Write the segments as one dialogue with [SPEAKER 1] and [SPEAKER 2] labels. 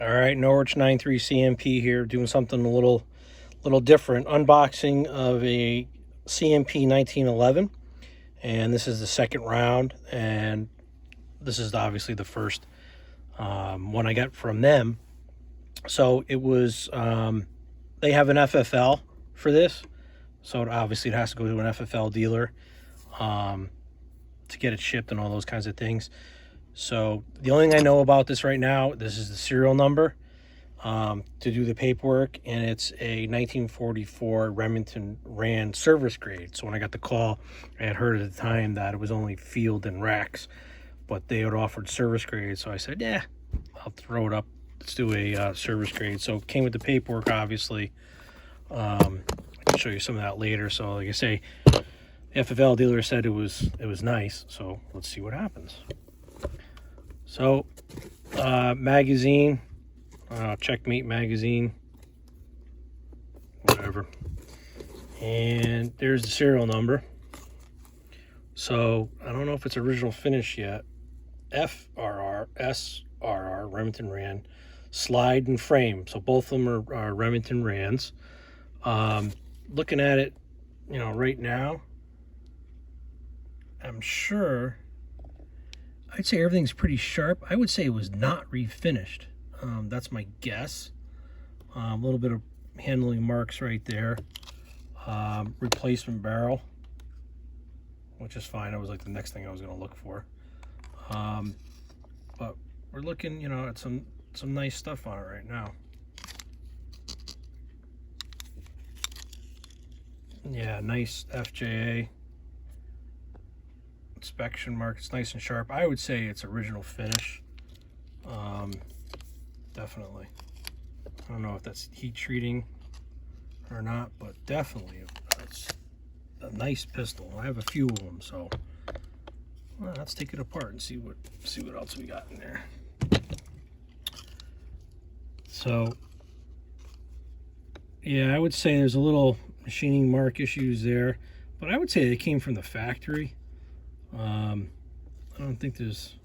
[SPEAKER 1] All right, Norwich 93 CMP here, doing something a little different. Unboxing of a CMP 1911, and this is the second round, and this is obviously the first one I got from them. So it was, they have an FFL for this, so obviously it has to go to an FFL dealer to get it shipped and all those kinds of things. So the only thing I know about this right now, this is the serial number to do the paperwork, and it's a 1944 Remington Rand service grade. So when I got the call, I had heard at the time that it was only field and racks, but they had offered service grade. So I said, yeah, I'll throw it up. Let's do a service grade. So it came with the paperwork, obviously. I can show you some of that later. So like I say, the FFL dealer said it was nice. So let's see what happens. So, magazine, Checkmate magazine, whatever. And there's the serial number. So, I don't know if it's original finish yet. FRR, SRR, Remington Rand, slide and frame. So, both of them are Remington Rands. Looking at it, you know, right now, I'm sure... I'd say everything's pretty sharp. I would say it was not refinished. That's my guess. A little bit of handling marks right there. Replacement barrel, which is fine. That was like the next thing I was going to look for. But we're looking, you know, at some nice stuff on it right now. Yeah, nice FJA. Inspection mark. It's nice and sharp. I would say it's original finish. Definitely. I don't know if that's heat treating or not, but definitely it's a nice pistol. I have a few of them, so well, let's take it apart and see what else we got in there. So yeah, I would say there's a little machining mark issues there, but I would say they came from the factory. I don't think there's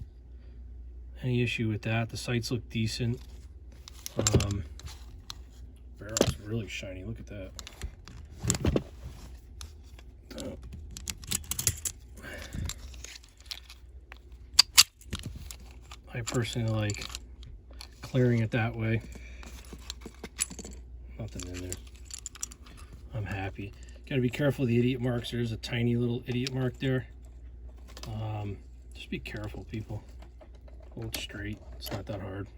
[SPEAKER 1] any issue with that. The sights look decent. Barrel's really shiny. Look at that. I personally like clearing it that way. Nothing in there. I'm happy. Gotta be careful of the idiot marks. There's a tiny little idiot mark there. Just be careful, people. Hold it straight. It's not that hard.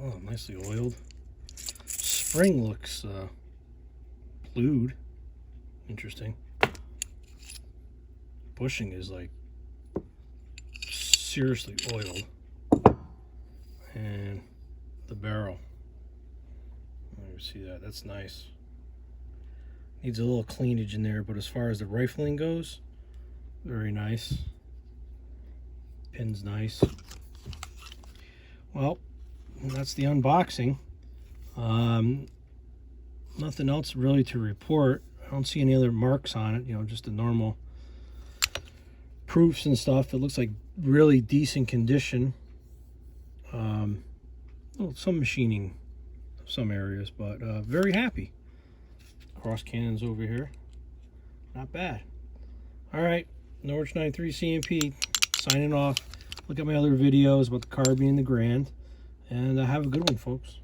[SPEAKER 1] Oh, nicely oiled. Spring looks blued. Interesting. Bushing is like seriously oiled. And the barrel. You see that? That's nice. Needs a little cleanage in there, but as far as the rifling goes, very nice. Pin's nice. Well, that's the unboxing. Nothing else really to report. I don't see any other marks on it, you know, just the normal proofs and stuff. It looks like really decent condition. Well, some machining, some areas, but very happy. Cross cannons over here, not bad. All right, Norwich 93 CMP signing off. Look at my other videos about the carbine and the Grand, and have a good one, folks.